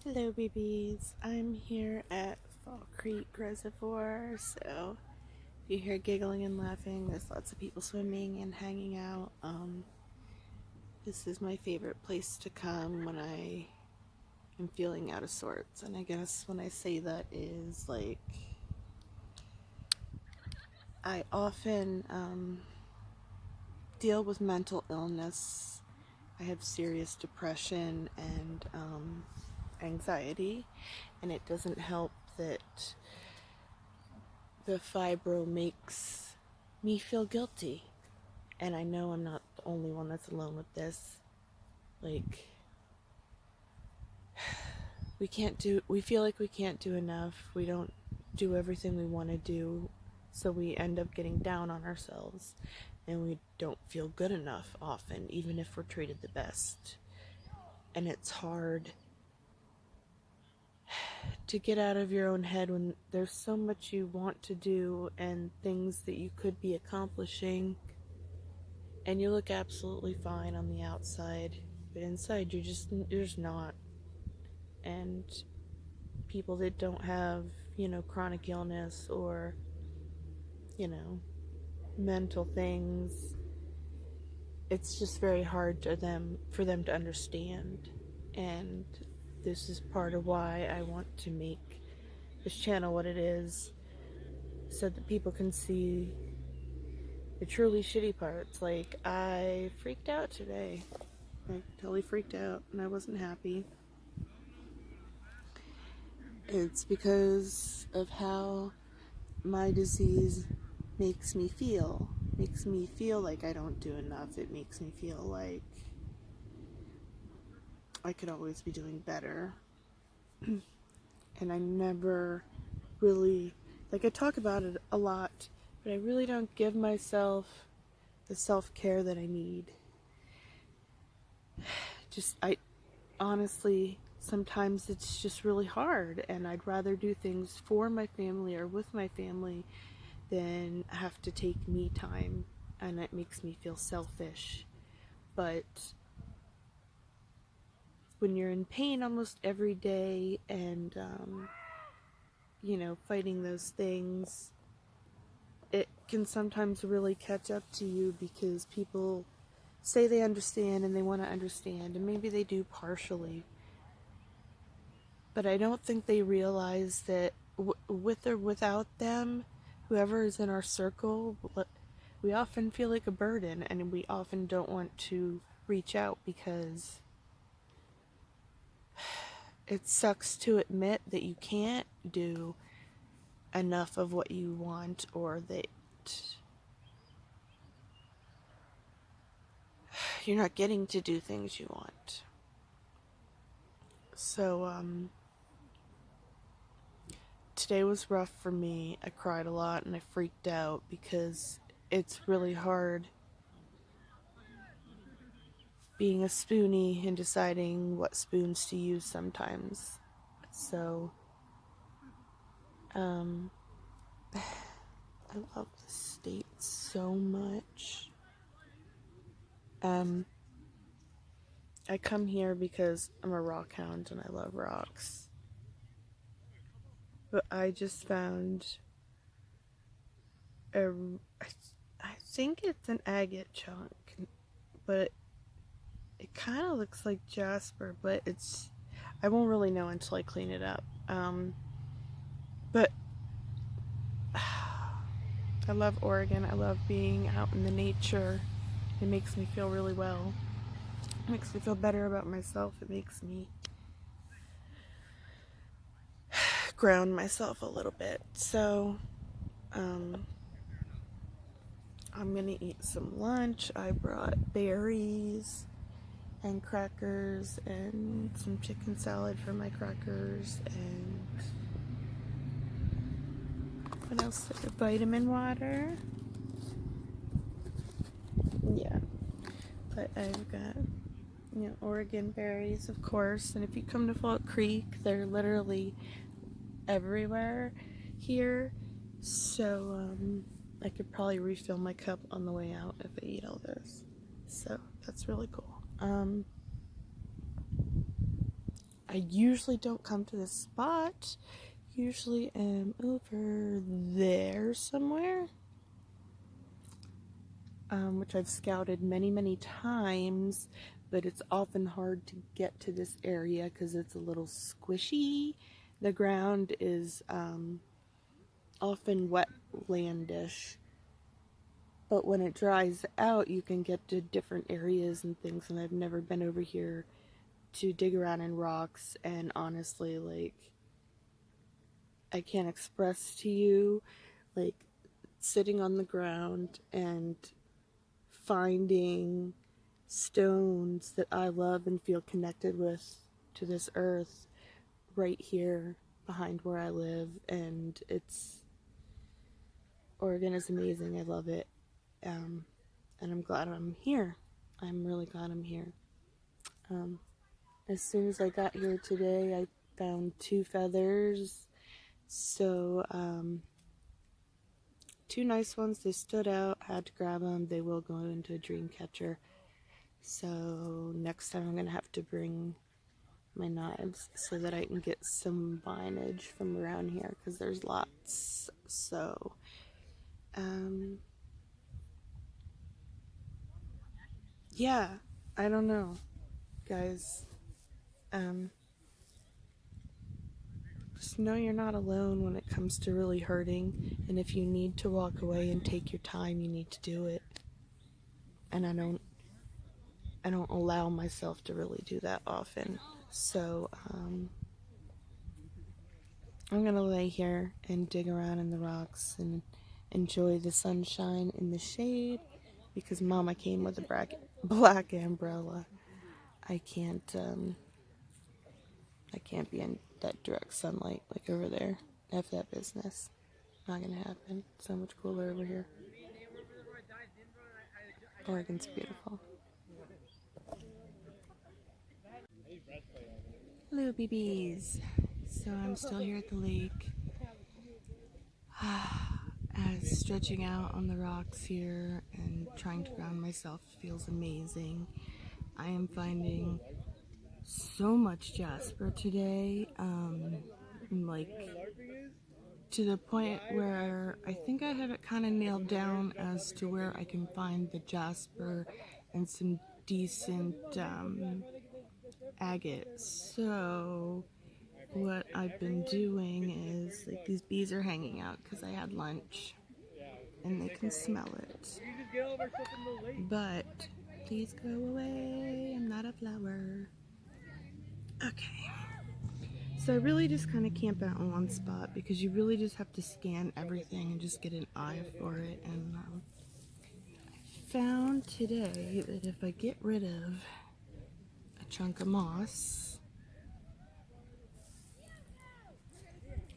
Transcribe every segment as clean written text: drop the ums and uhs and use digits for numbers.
Hello babies, I'm here at Fall Creek Reservoir, so if you hear giggling and laughing, there's lots of people swimming and hanging out. This is my favorite place to come when I am feeling out of sorts, and I guess when I say that is like, I often deal with mental illness. I have serious depression and anxiety, and it doesn't help that the fibro makes me feel guilty. And I know I'm not the only one that's alone with this. Like, we feel like we can't do enough. We don't do everything we want to do. So we end up getting down on ourselves. And we don't feel good enough often, even if we're treated the best. And it's hard to get out of your own head when there's so much you want to do and things that you could be accomplishing, and you look absolutely fine on the outside, but inside you're just not. And people that don't have, chronic illness or, you know, mental things, it's just very hard for them to understand. And this is part of why I want to make this channel what it is, so that people can see the truly shitty parts. Like, I freaked out today. I totally freaked out and I wasn't happy. It's because of how my disease makes me feel. Makes me feel like I don't do enough. It makes me feel like I could always be doing better. And I never really, I talk about it a lot, but I really don't give myself the self-care that I need. I honestly, sometimes it's just really hard, and I'd rather do things for my family or with my family than have to take me time, and it makes me feel selfish. But when you're in pain almost every day and fighting those things, it can sometimes really catch up to you, because people say they understand and they want to understand, and maybe they do partially, but I don't think they realize that with or without them, whoever is in our circle, we often feel like a burden, and we often don't want to reach out because it sucks to admit that you can't do enough of what you want, or that you're not getting to do things you want. So, today was rough for me. I cried a lot and I freaked out because it's really hard being a spoonie and deciding what spoons to use sometimes. So, I love the state so much. I come here because I'm a rock hound and I love rocks. But I just found I think it's an agate chunk, but it kind of looks like jasper, but I won't really know until I clean it up. But I love Oregon. I love being out in the nature. It makes me feel really well. It makes me feel better about myself. It makes me ground myself a little bit. So, I'm gonna eat some lunch. I brought berries and crackers and some chicken salad for my crackers, and what else? Vitamin water. Yeah, but I've got Oregon berries, of course, and if you come to Fall Creek, they're literally everywhere here. So I could probably refill my cup on the way out if I eat all this. So that's really cool. I I usually don't come to this spot. Usually am over there somewhere, which I've scouted many times, but it's often hard to get to this area because it's a little squishy. The ground is often wetlandish, but when it dries out you can get to different areas and things, and I've never been over here to dig around in rocks, and honestly, like, I can't express to you, like, sitting on the ground and finding stones that I love and feel connected with to this earth right here behind where I live. And Oregon is amazing. I love it. And I'm glad I'm here. I'm really glad I'm here. As soon as I got here today, I found 2 feathers. So, 2 nice ones. They stood out. Had to grab them. They will go into a dream catcher. So next time I'm going to have to bring my knives so that I can get some vinage from around here, because there's lots. So, yeah, I don't know, guys. Just know you're not alone when it comes to really hurting, and if you need to walk away and take your time, you need to do it. And I don't allow myself to really do that often. So, I'm gonna lay here and dig around in the rocks and enjoy the sunshine in the shade, because Mama came with a black umbrella. I can't be in that direct sunlight like over there. F that business. Not gonna happen. So much cooler over here. Oregon's beautiful. Hello, BBs. So I'm still here at the lake. As stretching out on the rocks here and trying to ground myself feels amazing. I am finding so much jasper today, like, to the point where I think I have it kind of nailed down as to where I can find the jasper and some decent agate. So what I've been doing is, like, these bees are hanging out because I had lunch and they can smell it. But please go away, I'm not a flower. Okay. So I really just kind of camp out in one spot because you really just have to scan everything and just get an eye for it. And I found today that if I get rid of a chunk of moss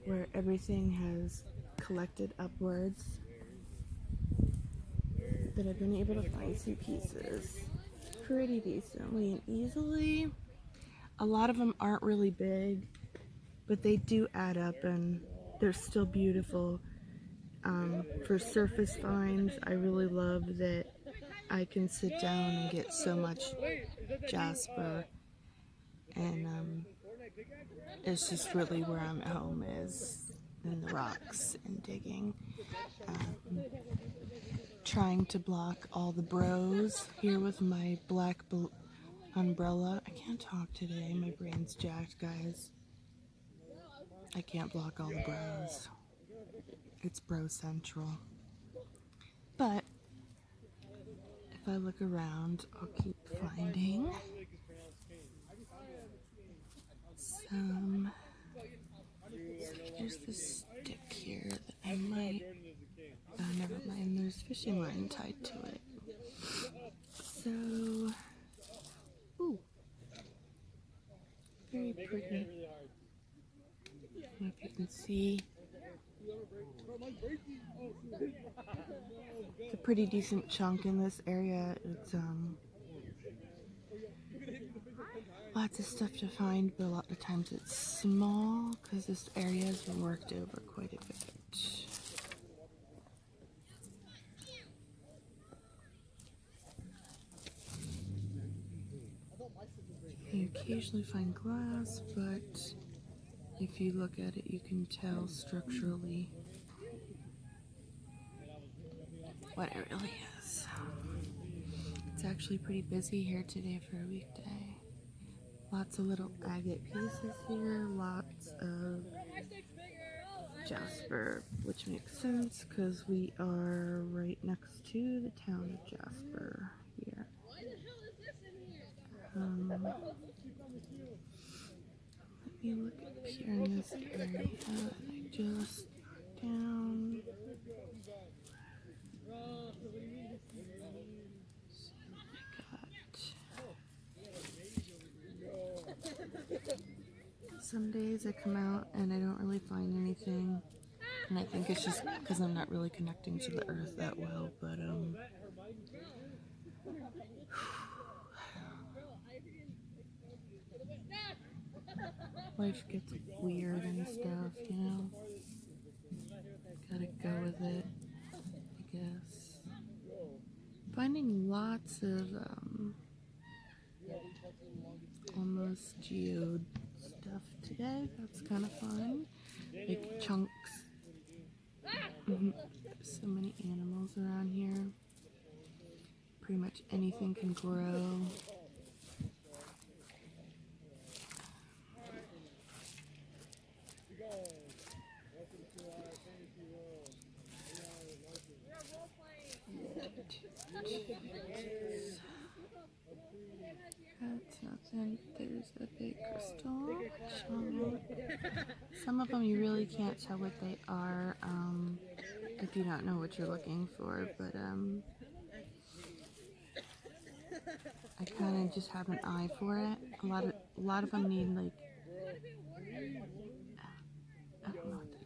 where everything has collected upwards, that I've been able to find some pieces pretty decently and easily. A lot of them aren't really big, but they do add up and they're still beautiful. For surface finds, I really love that I can sit down and get so much jasper, and it's just really where I'm at home, is in the rocks and digging. Trying to block all the bros here with my black umbrella. I can't talk today, my brain's jacked, guys. I can't block all the bros. It's bro central. But if I look around, I'll keep finding some. There's this stick here that I might. Oh, never mind. There's fishing line tied to it. So, ooh, very pretty. I don't know if you can see. It's a pretty decent chunk in this area. It's lots of stuff to find, but a lot of times it's small because this area has been worked over quite a bit. You occasionally find glass, but If you look at it, you can tell structurally what it really is. It's actually pretty busy here today for a weekday. Lots of little agate pieces here, lots of jasper, which makes sense because we are right next to the town of Jasper here. Let me look up here in this area. I just down. Some days I come out and I don't really find anything, and I think it's just because I'm not really connecting to the earth that well, but life gets weird and stuff, you know? Gotta go with it, I guess. Finding lots of almost geode stuff today. That's kind of fun. Like chunks. So many animals around here. Pretty much anything can grow. That's nothing. There's a big crystal. Some of them you really can't tell what they are if you don't know what you're looking for, but I kind of just have an eye for it. A lot of them need like I don't know what that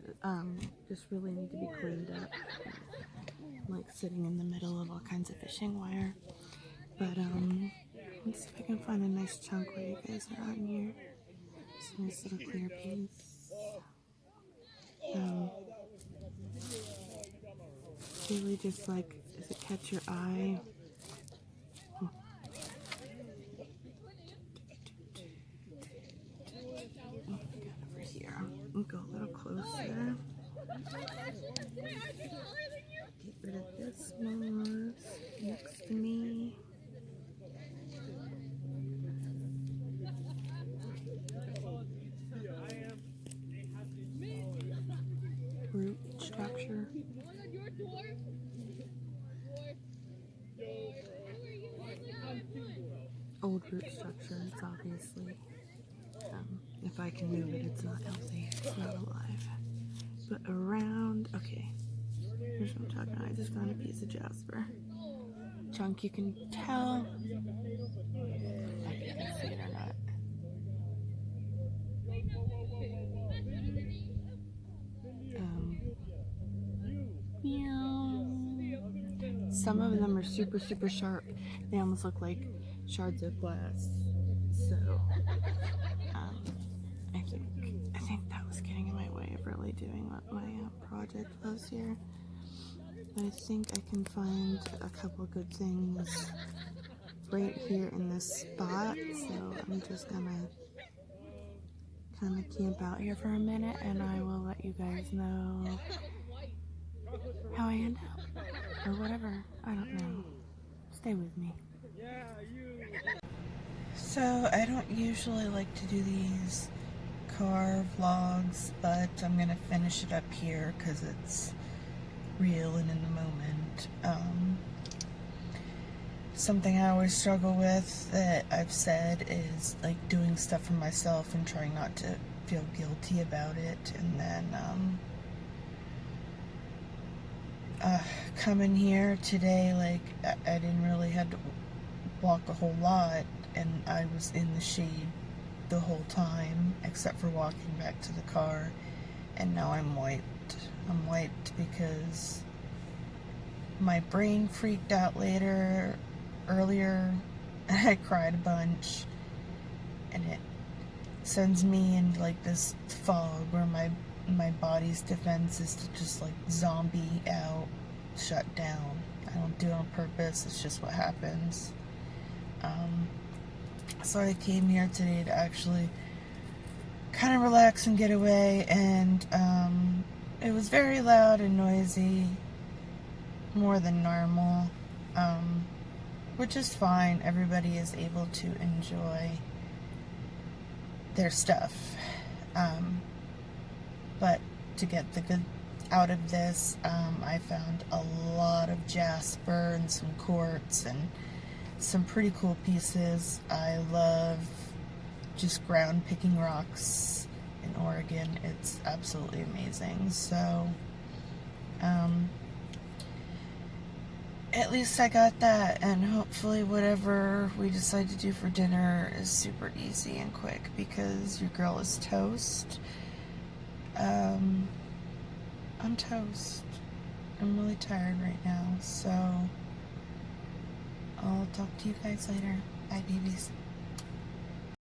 is. Just really need to be cleaned up. Like sitting in the middle of all kinds of fishing wire. But let's see if I can find a nice chunk where you guys are on here. It's a nice little clear piece. Really just like, does it catch your eye? Over here. I'll go a little closer. Get rid of this moss next to me. Root structure. Old root structure, it's obviously. If I can move it, it's not healthy. It's not alive. But around, okay. Here's what I'm talking about. I just found a piece of jasper. Chunk, you can tell. If you can see it or not. Some of them are super, super sharp. They almost look like shards of glass. So, I think that was getting in my way of really doing what my project was here. But I think I can find a couple good things right here in this spot. So I'm just gonna kind of camp out here for a minute, and I will let you guys know how I end up. Or whatever. I don't know. Stay with me. So, I don't usually like to do these car vlogs, but I'm going to finish it up here because it's real and in the moment. Something I always struggle with that I've said is like doing stuff for myself and trying not to feel guilty about it, and then coming here today, like I didn't really have to walk a whole lot, and I was in the shade the whole time except for walking back to the car, and now I'm wiped. I'm wiped because my brain freaked out earlier, and I cried a bunch, and it sends me into like this fog where my body's defense is to just like zombie out, shut down. I don't do it on purpose, it's just what happens. So I came here today to actually kind of relax and get away, and it was very loud and noisy, more than normal, which is fine. Everybody is able to enjoy their stuff, but to get the good out of this, I found a lot of jasper and some quartz and some pretty cool pieces. I love just ground picking rocks in Oregon. It's absolutely amazing. So at least I got that, and hopefully whatever we decide to do for dinner is super easy and quick, because your girl is toast. I'm toast. I'm really tired right now, so I'll talk to you guys later. Bye, babies.